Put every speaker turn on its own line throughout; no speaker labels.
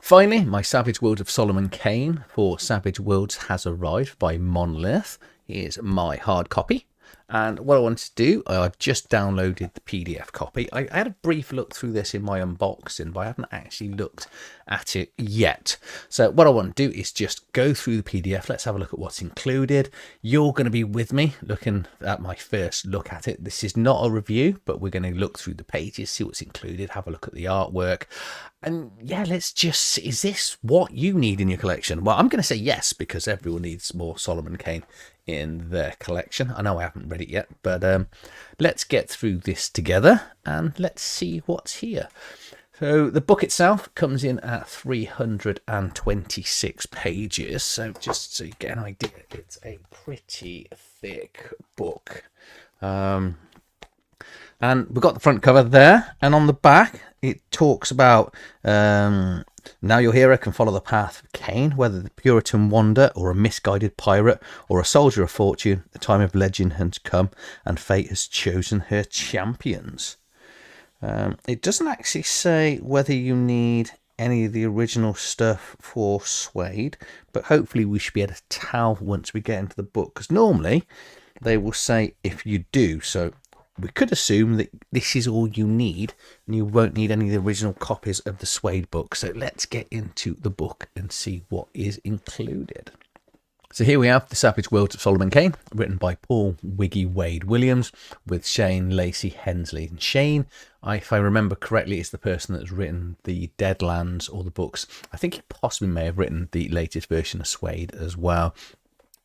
Finally, my Savage Worlds of Solomon Kane for Savage Worlds has arrived by Monolith. Here's my hard copy. And what I wanted to do, I've just downloaded the PDF copy. I had a brief look through this in my unboxing, but I haven't actually looked at it yet. So what I want to do is just go through the PDF. Let's have a look at what's included. You're going to be with me looking at my first look at it. This is not a review, but we're going to look through the pages, see what's included, have a look at the artwork. And yeah, let's just see, is this what you need in your collection? Well, I'm going to say yes, because everyone needs more Solomon Kane in their collection. I know I haven't read it yet, but let's get through this together and let's see what's here. So the book itself comes in at 326 pages. So just so you get an idea, it's a pretty thick book. And we've got the front cover there, and on the back it talks about now your hero can follow the path of Kane, whether the Puritan wander or a misguided pirate or a soldier of fortune. The time of legend has come and fate has chosen her champions. It doesn't actually say whether you need any of the original stuff for Suede, but hopefully we should be able to tell once we get into the book, because normally they will say if you do. So we could assume that this is all you need and you won't need any of the original copies of the Suede book. So let's get into the book and see what is included. So here we have The Savage Worlds of Solomon Kane, written by Paul Wiggy Wade Williams with Shane Lacey Hensley. And Shane, if I remember correctly, is the person that's written the Deadlands or the books. I think he possibly may have written the latest version of Suede as well.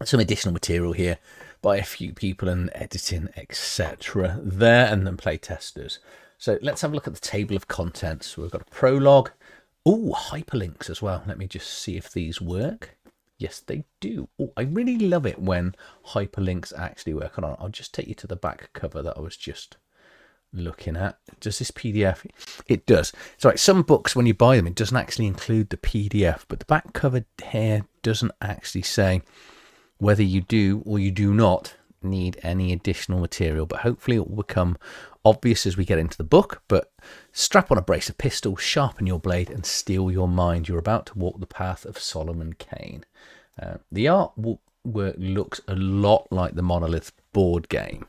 Some additional material here by a few people and editing, etc. there, and then play testers. So let's have a look at the table of contents. So we've got a prologue. Oh, hyperlinks as well. Let me just see if these work. Yes, they do. Oh, I really love it when hyperlinks actually work. Hold on, I'll just take you to the back cover that I was just looking at. Does this PDF? It does. So like some books, when you buy them, it doesn't actually include the PDF, but the back cover here doesn't actually say whether you do or you do not need any additional material, but hopefully it will become obvious as we get into the book. But strap on a brace of pistols, sharpen your blade, and steel your mind. You're about to walk the path of Solomon Kane. The artwork looks a lot like the Monolith board game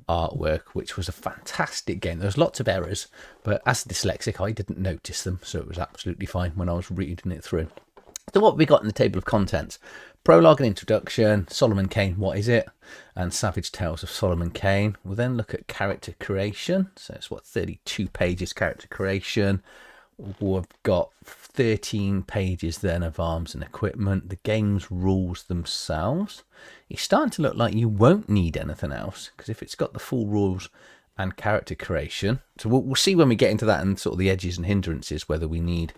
artwork, which was a fantastic game. There's lots of errors, but as a dyslexic, I didn't notice them, so it was absolutely fine when I was reading it through. So what we got in the table of contents: prologue and introduction, Solomon Kane, what is it? And Savage Tales of Solomon Kane. We'll then look at character creation. So it's 32 pages character creation. We've got 13 pages then of arms and equipment. The game's rules themselves. It's starting to look like you won't need anything else, because if it's got the full rules and character creation, so we'll see when we get into that and sort of the edges and hindrances whether we need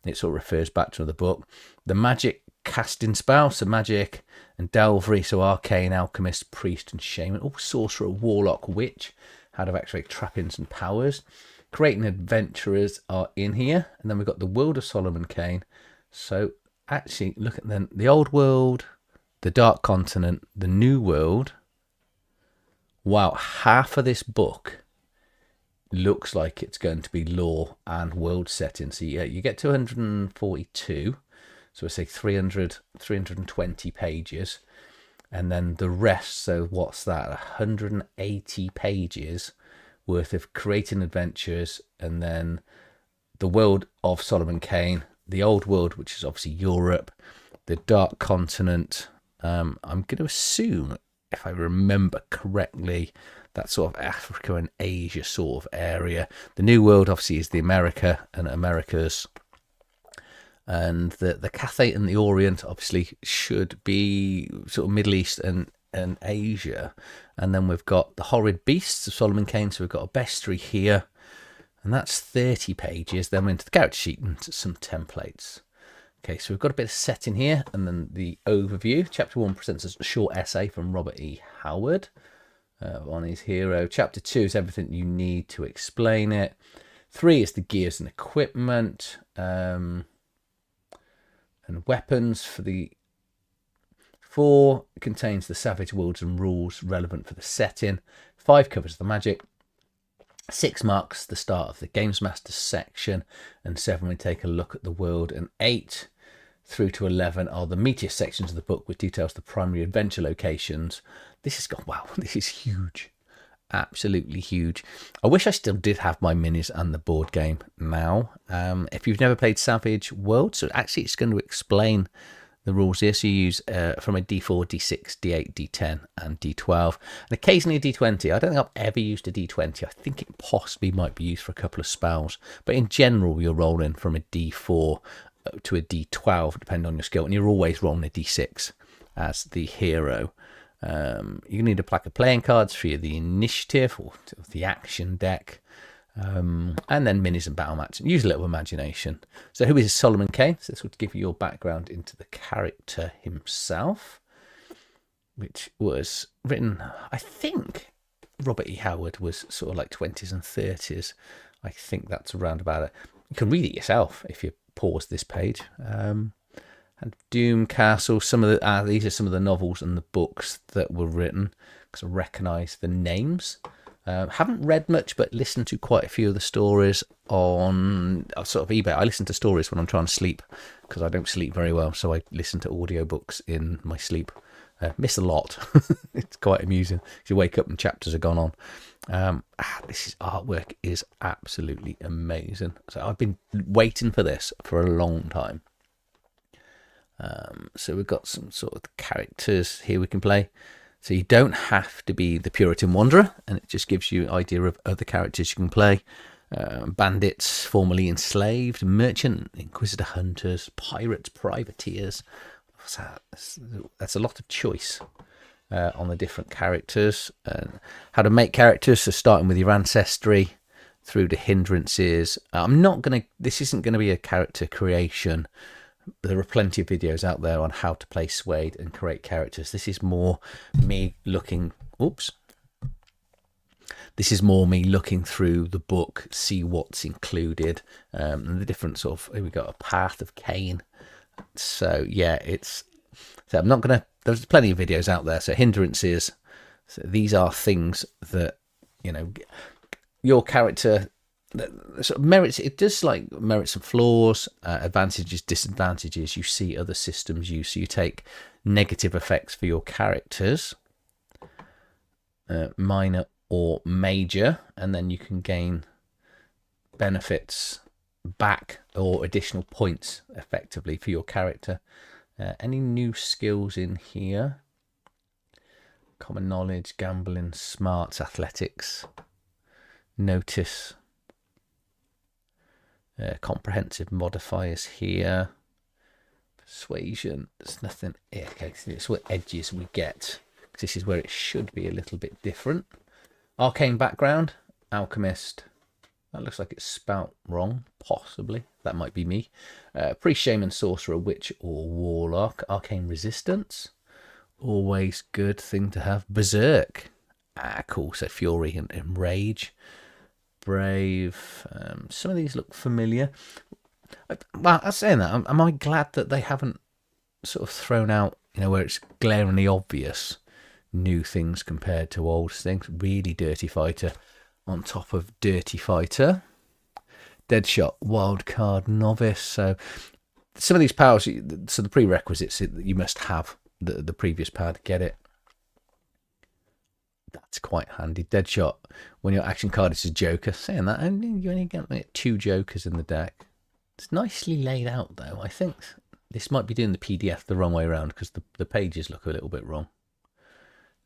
it. Sort of refers back to the book. The magic casting spell, so magic and delvery, so arcane, alchemist, priest and shaman. Oh, sorcerer, warlock, witch, how to activate trappings and powers. Creating adventurers are in here, and then we've got the world of Solomon Kane. So actually look at then the old world, the dark continent, the new world. Wow, half of this book looks like it's going to be lore and world setting. So yeah, you get to 142, so I say 320 pages, and then the rest, so what's that, 180 pages worth of creating adventures, and then the world of Solomon Kane, the old world, which is obviously Europe, the dark continent, I'm going to assume, if I remember correctly, that sort of Africa and Asia sort of area. The new world obviously is the America and Americas, and the Cathay and the Orient obviously should be sort of Middle East and Asia. And then we've got the horrid beasts of Solomon Kane, so we've got a bestiary here, and that's 30 pages. Then we're into the character sheet and some templates. Okay, so we've got a bit of setting here, and then the overview. Chapter 1 presents a short essay from Robert E. Howard on his hero. Chapter 2 is everything you need to explain it. 3 is the gears and equipment and weapons for the 4 contains the savage worlds and rules relevant for the setting. 5 covers the magic. 6 marks the start of the Games Master section, and 7 we take a look at the world, and 8 through to 11 are the meatiest sections of the book, which details the primary adventure locations. This has got, wow, this is huge. Absolutely huge. I wish I still did have my minis and the board game now. If you've never played Savage Worlds, so actually it's going to explain the rules here. So you use from a D4, D6, D8, D10 and D12, and occasionally a D20. I don't think I've ever used a D20. I think it possibly might be used for a couple of spells, but in general you're rolling from a D4 to a D12 depending on your skill, and you're always rolling a D6 as the hero. You need a pack of playing cards for the initiative or the action deck, and then minis and battle mats. Use a little imagination. So who is Solomon Kane? So this would give you your background into the character himself, which was written, I think Robert E. Howard was sort of like 20s and 30s. I think that's around about it. You can read it yourself if you pause this page. And Doom Castle, some of the these are some of the novels and the books that were written, because I recognise the names. Haven't read much, but listened to quite a few of the stories on sort of eBay. I listen to stories when I'm trying to sleep, because I don't sleep very well, so I listen to audiobooks in my sleep. Miss a lot. It's quite amusing. You wake up and chapters are gone on. This artwork is absolutely amazing. So I've been waiting for this for a long time. So we've got some sort of characters here we can play. So you don't have to be the Puritan Wanderer, and it just gives you an idea of other characters you can play. Bandits, formerly enslaved, merchant, inquisitor hunters, pirates, privateers. That's a lot of choice on the different characters. How to make characters, so starting with your ancestry through to hindrances. This isn't going to be a character creation. There are plenty of videos out there on how to play Swade and create characters. This is more me looking. This is more me looking through the book, see what's included, and the different sort of. Here we got a path of Cain. So yeah, So I'm not gonna. There's plenty of videos out there. So hindrances. So these are things that your character. Sort of merits, it does like merits and flaws, advantages, disadvantages you see other systems use. So you take negative effects for your characters, minor or major, and then you can gain benefits back or additional points effectively for your character. Any new skills in here? Common knowledge, gambling, smarts, athletics, notice. Comprehensive modifiers here. Persuasion. There's nothing. Okay, so it's what edges we get. This is where it should be a little bit different. Arcane background. Alchemist. That looks like it's spelt wrong. Possibly. That might be me. Priest, shaman, sorcerer, witch, or warlock. Arcane resistance. Always good thing to have. Berserk. Cool. So fury and rage. Brave. Some of these look familiar. Well, I'm saying that. Am I glad that they haven't sort of thrown out, where it's glaringly obvious new things compared to old things? Really Dirty Fighter on top of Dirty Fighter. Deadshot, Wildcard, Novice. So some of these powers, so the prerequisites, you must have the previous power to get it. That's quite handy. Deadshot, when your action card is a joker. Saying that, you only get like 2 jokers in the deck. It's nicely laid out, though. I think this might be doing the PDF the wrong way around, because the pages look a little bit wrong.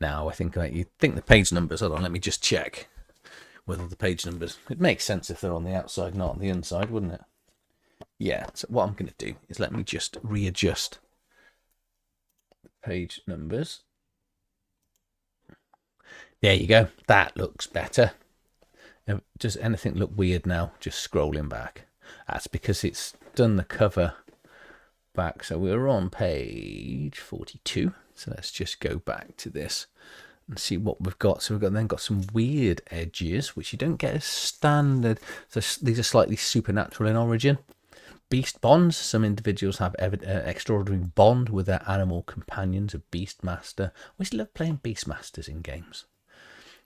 Now, I think you think the page numbers. Hold on, let me just check whether the page numbers. It makes sense if they're on the outside, not on the inside, wouldn't it? Yeah. So what I'm going to do is let me just readjust the page numbers. There you go. That looks better. Does anything look weird now? Just scrolling back. That's because it's done the cover back. So we're on page 42. So let's just go back to this and see what we've got. So we've got some weird edges, which you don't get as standard. So these are slightly supernatural in origin. Beast bonds. Some individuals have extraordinary bond with their animal companions. A beast master. I always love playing beast masters in games.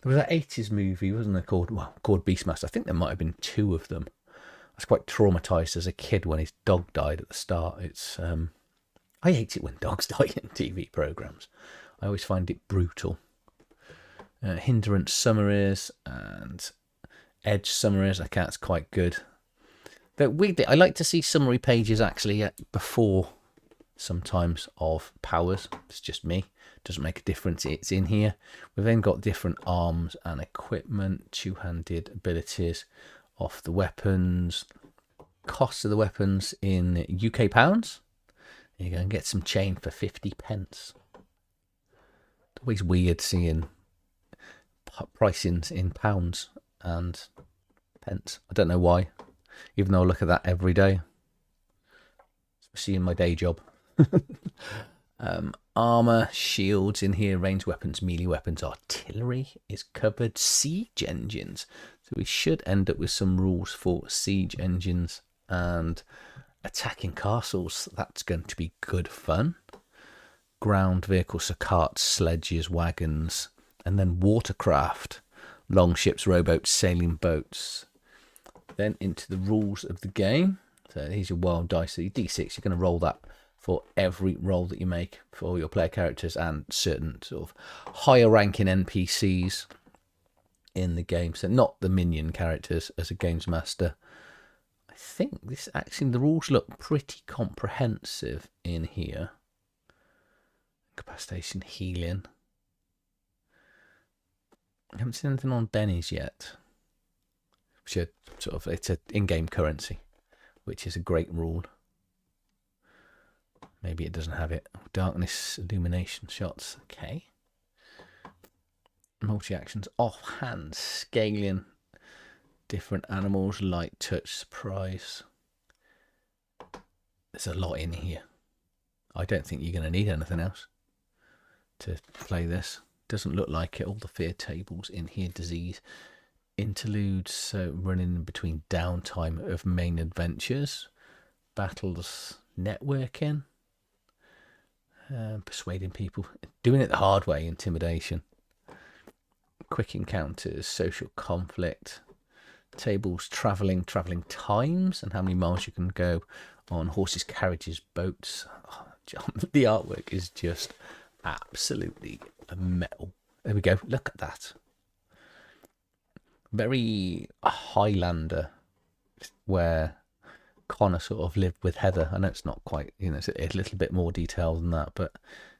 There was that 80s movie, wasn't there, called Beastmaster. I think there might have been 2 of them. I was quite traumatized as a kid when his dog died at the start. I hate it when dogs die in TV programs. I always find it brutal. Hindrance summaries and edge summaries. That's quite good. Weirdly, I like to see summary pages actually before sometimes of powers. It's just me. Doesn't make a difference. It's in here. We've then got different arms and equipment, 2-handed abilities off the weapons, costs of the weapons in UK pounds. You go and get some chain for 50 pence. It's always weird seeing pricings in pounds and pence. I don't know why, even though I look at that every day, especially in my day job. Armor, shields in here, ranged weapons, melee weapons, artillery is covered, siege engines. So we should end up with some rules for siege engines and attacking castles. That's going to be good fun. Ground vehicles, so carts, sledges, wagons, and then watercraft, longships, rowboats, sailing boats. Then into the rules of the game. So here's your wild dice. So your D6, you're going to roll that for every roll that you make for your player characters and certain sort of higher ranking NPCs in the game. So not the minion characters as a games master. I think this actually, the rules look pretty comprehensive in here. Incapacitation, healing. I haven't seen anything on Benny's yet. Which are sort of, it's an in-game currency, which is a great rule. Maybe it doesn't have it. Darkness, illumination shots. Okay. Multi-actions, offhand, scaling, different animals, light touch, surprise. There's a lot in here. I don't think you're going to need anything else to play this. Doesn't look like it. All the fear tables in here. Disease, interludes, so running in between downtime of main adventures, battles, networking, persuading people, doing it the hard way, intimidation, quick encounters, social conflict, tables, traveling times, and how many miles you can go on horses, carriages, boats. Oh, the artwork is just absolutely metal. There we go. Look at that. Very Highlander, where Connor sort of lived with Heather. I know it's not quite, it's a little bit more detailed than that, but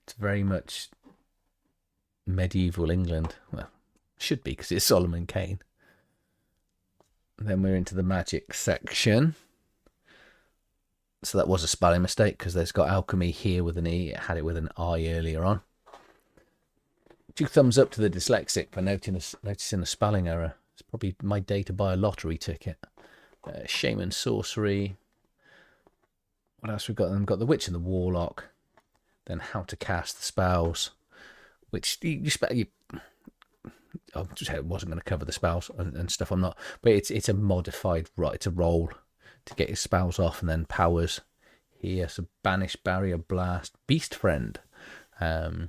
it's very much medieval England. Well, should be because it's Solomon Kane. Then we're into the magic section. So that was a spelling mistake because there's got alchemy here with an E. It had it with an I earlier on. 2 thumbs up to the dyslexic for noticing a spelling error. It's probably my day to buy a lottery ticket. Shaman, sorcery. What else we've got? We've got the witch and the warlock. Then how to cast the spells, which I wasn't going to cover the spells and stuff. I'm not, but it's a modified, right? It's a roll to get your spells off, and then powers here. So banish, barrier, blast, beast friend. If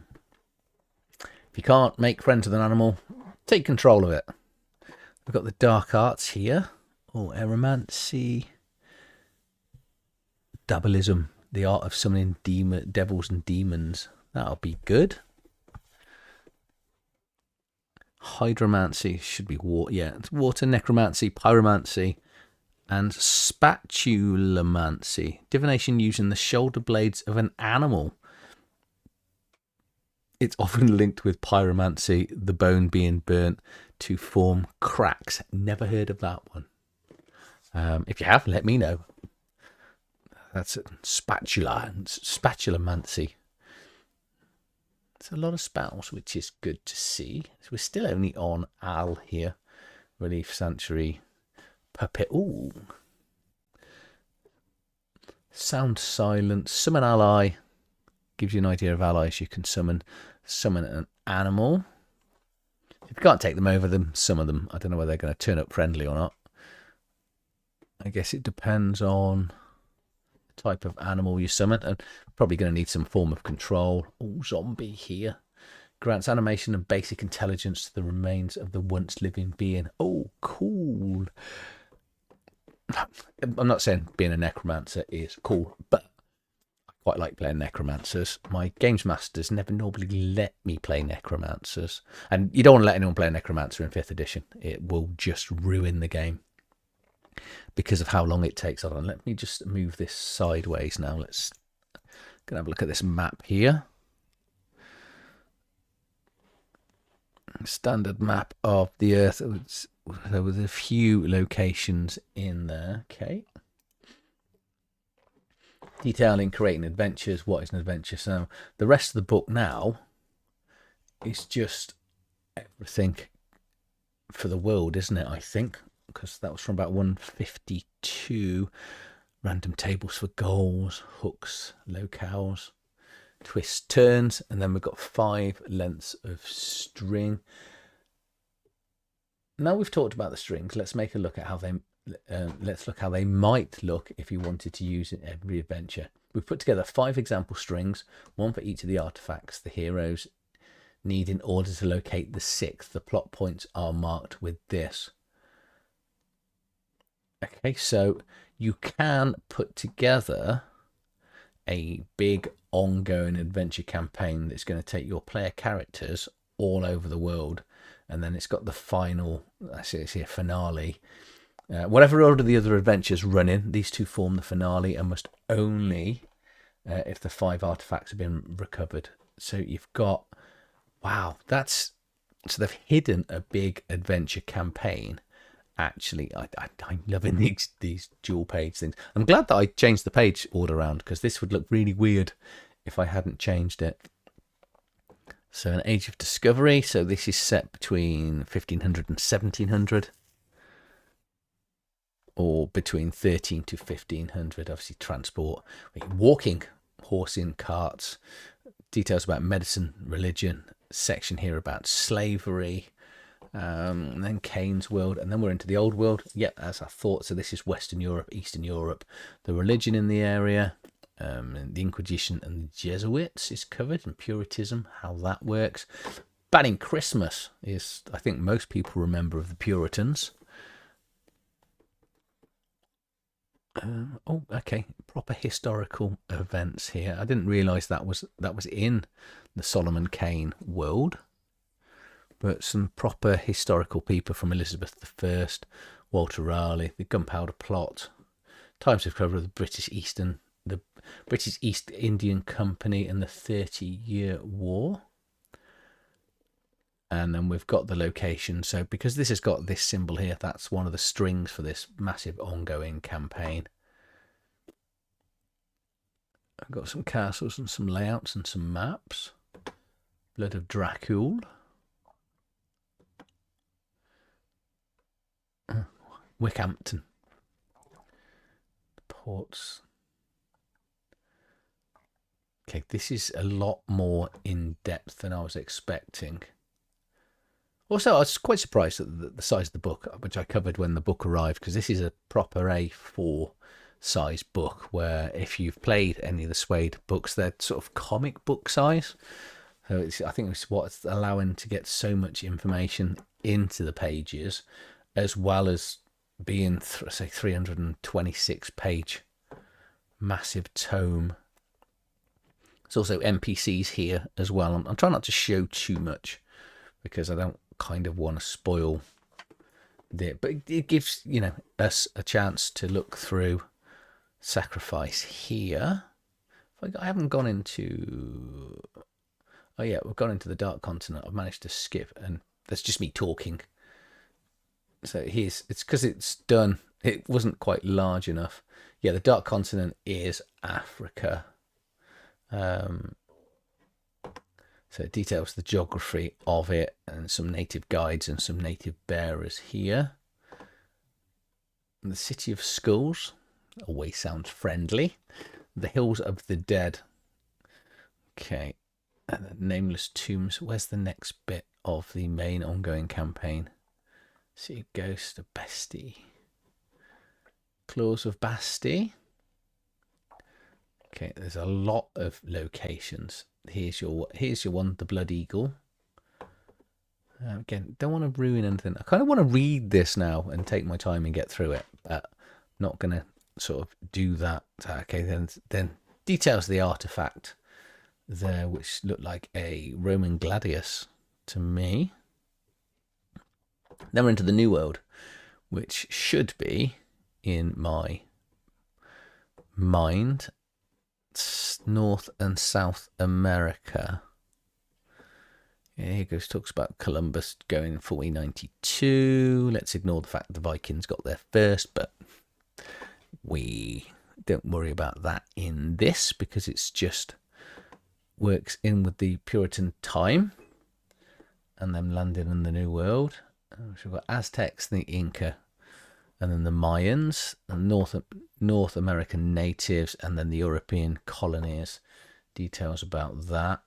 you can't make friends with an animal, take control of it. We've got the dark arts here. Oh, aeromancy, dabbleism, the art of summoning devils and demons. That'll be good. Hydromancy should be water. Yeah, it's water, necromancy, pyromancy, and spatulamancy. Divination using the shoulder blades of an animal. It's often linked with pyromancy, the bone being burnt to form cracks. Never heard of that one. If you have, let me know. That's it. Spatulamancy. It's a lot of spells, which is good to see. So we're still only on Al here. Relief, Sanctuary, Puppet. Ooh. Sound silence. Summon ally. Gives you an idea of allies you can summon. Summon an animal. If you can't take them over them, summon them. I don't know whether they're going to turn up friendly or not. I guess it depends on the type of animal you summon, and probably going to need some form of control. Oh, zombie here. Grants animation and basic intelligence to the remains of the once living being. Oh, cool. I'm not saying being a necromancer is cool, but I quite like playing necromancers. My games masters never normally let me play necromancers. And you don't want to let anyone play a necromancer in 5th edition. It will just ruin the game because of how long it takes. Hold on, let me just move this sideways now. Let's go have a look at this map here. Standard map of the Earth. There was a few locations in there. Okay. Detailing creating adventures. What is an adventure? So the rest of the book now is just everything for the world, isn't it? I think, because that was from about 152. Random tables for goals, hooks, locales, twists, turns, and then we've got 5 lengths of string. Now we've talked about the strings, let's make a look at how they let's look how they might look if you wanted to use it in every adventure. We've put together 5 example strings, 1 for each of the artifacts the heroes need in order to locate the 6th. The plot points are marked with this. Okay, so you can put together a big ongoing adventure campaign that's going to take your player characters all over the world, and then it's got the final, I see it's here, finale. Whatever order the other adventures run in, these 2 form the finale and must only if the 5 artifacts have been recovered. So you've got, wow, that's, so they've hidden a big adventure campaign. Actually, I'm loving these dual page things. I'm glad that I changed the page order around, because this would look really weird if I hadn't changed it. So an age of discovery. So this is set between 1500 and 1700, or between 13 to 1500. Obviously, transport, walking, horsing, carts. Details about medicine, religion. Section here about slavery. And then Kane's world, and then we're into the old world. Yep, as I thought. So this is Western Europe, Eastern Europe. The religion in the area, and the Inquisition and the Jesuits is covered, and Puritanism, how that works. Banning Christmas is, I think most people remember of the Puritans. Oh, okay, proper historical events here. I didn't realise that was in the Solomon Kane world. But some proper historical people from Elizabeth I, Walter Raleigh, the Gunpowder Plot, times of cover of the British East Indian Company and the 30-Year War. And then we've got the location. So because this has got this symbol here, that's one of the strings for this massive ongoing campaign. I've got some castles and some layouts and some maps. Blood of Dracul. Wickhampton. The ports. Okay, this is a lot more in depth than I was expecting. Also, I was quite surprised at the size of the book, which I covered when the book arrived, because this is a proper A4 size book, where if you've played any of the Suede books, they're sort of comic book size. So I think it's what's allowing to get so much information into the pages, as well as being, say, 326 page massive tome. There's also NPCs here as well. I'm trying not to show too much, because I don't kind of want to spoil it, but it gives, you know, us a chance to look through. Sacrifice here. I haven't gone into, oh yeah, we've gone into the Dark Continent. I've managed to skip, and that's just me talking. So here's, it's because it's done, it wasn't quite large enough. Yeah, the Dark Continent is Africa. So it details the geography of it, and some native guides and some native bearers here. And the City of Skulls always sounds friendly. The Hills of the Dead. Okay. And the Nameless Tombs. Where's the next bit of the main ongoing campaign? See, Ghost of Bestiary. Claws of Basti. Okay, there's a lot of locations. Here's your one, the Blood Eagle. Again, don't want to ruin anything. I kind of want to read this now and take my time and get through it, but not going to sort of do that. Okay, then details of the artifact there, which looked like a Roman gladius to me. Then we're into the New World, which should be, in my mind, North and South America. Yeah, here goes, talks about Columbus going in 1492. Let's ignore the fact that the Vikings got there first, but we don't worry about that in this because it's just works in with the Puritan time and them landing in the New World. So we've got Aztecs, the Inca, and then the Mayans, and North American natives, and then the European colonies. Details about that.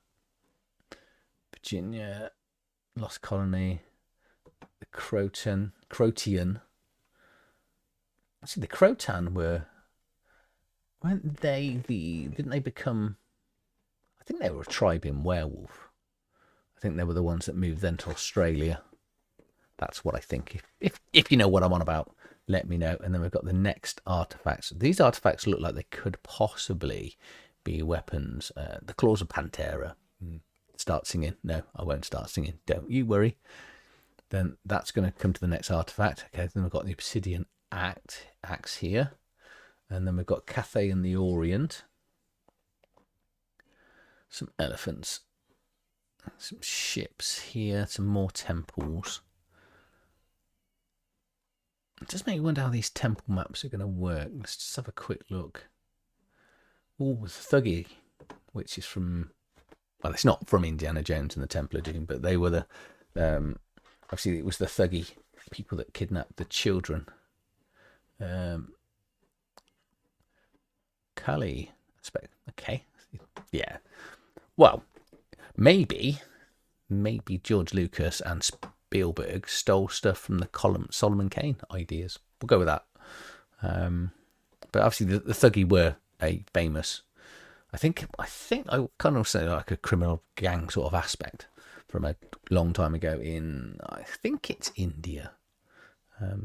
Virginia, Lost Colony, the Croatian. Actually, the Croatan didn't they become, I think they were a tribe in Werewolf. I think they were the ones that moved then to Australia. That's what I think. If you know what I'm on about, let me know. And then we've got the next artifacts. These artifacts look like they could possibly be weapons. The Claws of Pantera. Start singing. No, I won't start singing. Don't you worry. Then that's going to come to the next artifact. Okay, then we've got the Obsidian axe here. And then we've got Cathay in the Orient. Some elephants. Some ships here. Some more temples. It does make me wonder how these temple maps are going to work. Let's just have a quick look. Oh, Thuggee, which is from... Well, it's not from Indiana Jones and the Temple of Doom, but they were the... obviously, it was the Thuggee people that kidnapped the children. Cully, I expect. Okay. Yeah. Well, maybe George Lucas and Spielberg stole stuff from the Solomon Kane ideas. We'll go with that. But obviously the Thuggee were a famous, I think I kind of say like a criminal gang sort of aspect from a long time ago in, I think it's India.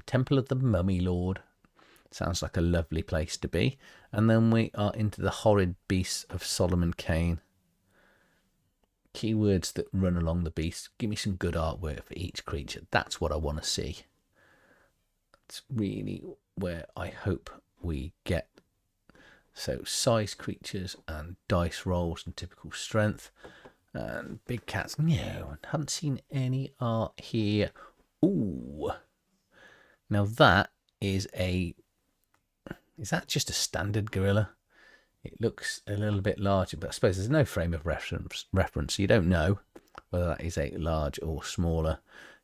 Temple of the Mummy Lord. Sounds like a lovely place to be. And then we are into the horrid beasts of Solomon Kane. Keywords that run along the beast. Give me some good artwork for each creature. That's what I want to see. That's really where I hope we get. So size creatures and dice rolls and typical strength. And big cats. No, I haven't seen any art here. Ooh. Now that is that just a standard gorilla? It looks a little bit larger, but I suppose there's no frame of reference, so you don't know whether that is a large or smaller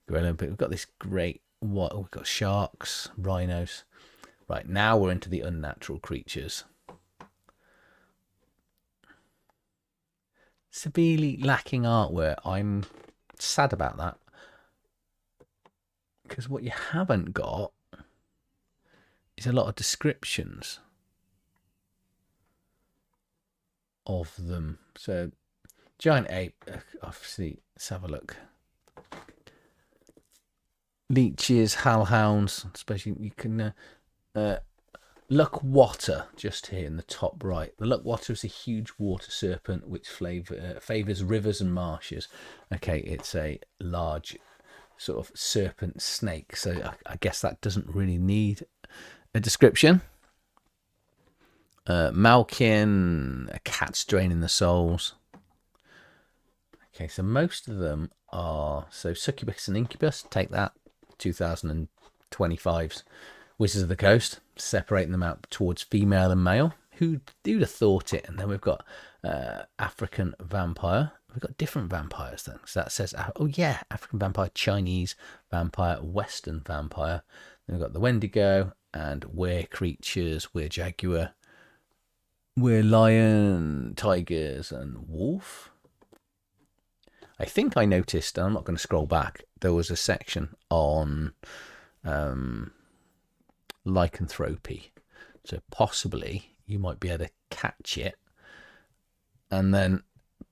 gorilla. But we've got this great, we've got sharks, rhinos. Right, now we're into the unnatural creatures. Severely lacking artwork. I'm sad about that. Because what you haven't got is a lot of descriptions of them. So giant ape, obviously, let's have a look. Leeches, hellhounds, especially you can Luckwater just here in the top right. The Luckwater is a huge water serpent which favors rivers and marshes. Okay, it's a large sort of serpent snake, so I guess that doesn't really need a description. Malkin, a cat's draining the souls. Okay, so most of them are, so Succubus and Incubus, take that, 2025's Wizards of the Coast, separating them out towards female and male. Who'd have thought it? And then we've got African vampire. We've got different vampires then. So that says, oh yeah, African vampire, Chinese vampire, Western vampire. Then we've got the Wendigo and were creatures, were jaguar, were lion, tigers, and wolf. I think I noticed, and I'm not going to scroll back, there was a section on lycanthropy. So possibly you might be able to catch it and then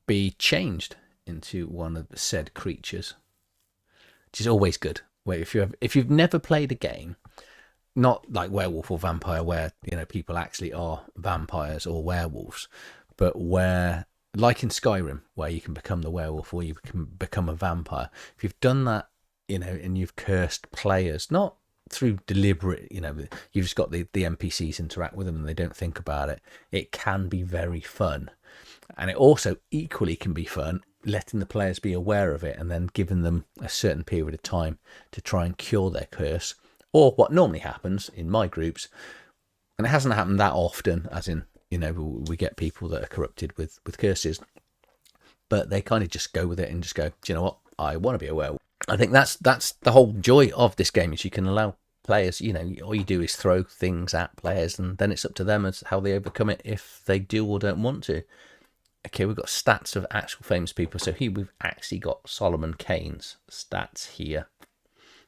be changed into one of the said creatures. which is always good. Where if you've never played a game, not like Werewolf or Vampire, where people actually are vampires or werewolves, but where, like in Skyrim, where you can become the werewolf or you can become a vampire. If you've done that, and you've cursed players, not through deliberate, you've just got the NPCs interact with them and they don't think about it. It can be very fun. And it also equally can be fun letting the players be aware of it and then giving them a certain period of time to try and cure their curse. Or what normally happens in my groups, and it hasn't happened that often, as in, we get people that are corrupted with curses, but they kind of just go with it and just go, do you know what? I want to be a werewolf. I think that's the whole joy of this game, is you can allow players, all you do is throw things at players and then it's up to them as how they overcome it if they do or don't want to. Okay, we've got stats of actual famous people. So here we've actually got Solomon Kane's stats here.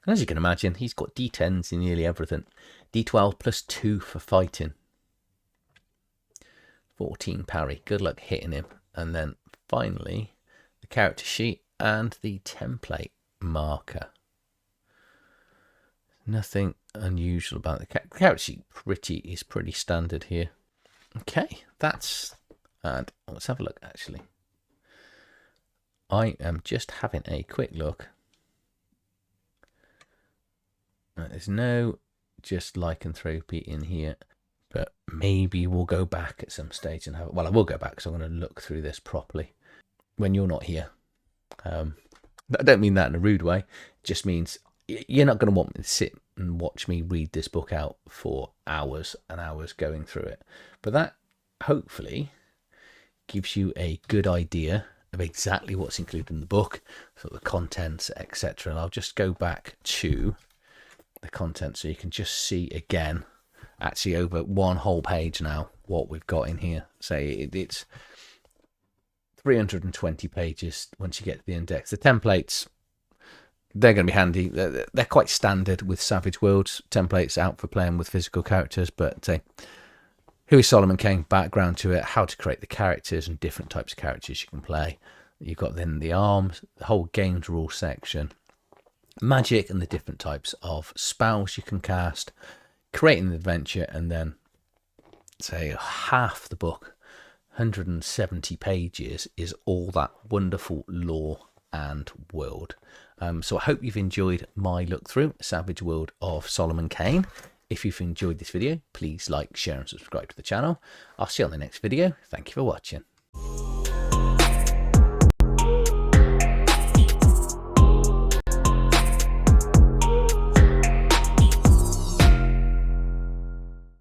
And as you can imagine, he's got D10s in nearly everything. D12 plus 2 for fighting. 14 parry. Good luck hitting him. And then finally, the character sheet and the template marker. Nothing unusual about the character sheet. Is pretty standard here. Okay, and let's have a look. Actually, I am just having a quick look. There's no just lycanthropy in here, but maybe we'll go back at some stage and have. Well, I will go back because I'm going to look through this properly when you're not here. I don't mean that in a rude way. It just means you're not going to want me to sit and watch me read this book out for hours and hours going through it. But that hopefully gives you a good idea of exactly what's included in the book, so the contents, etc. And I'll just go back to the content so you can just see again, actually over one whole page now, what we've got in here. Say it's 320 pages once you get to the index. The templates, they're going to be handy. They're quite standard with Savage Worlds templates out for playing with physical characters, but who is Solomon Kane, background to it, how to create the characters and different types of characters you can play. You've got then the arms, the whole games rule section, magic and the different types of spells you can cast, creating the adventure, and then say half the book, 170 pages, is all that wonderful lore and world. So I hope you've enjoyed my look through Savage World of Solomon Kane. If you've enjoyed this video, please like, share and subscribe to the channel. I'll see you on the next video. Thank you for watching.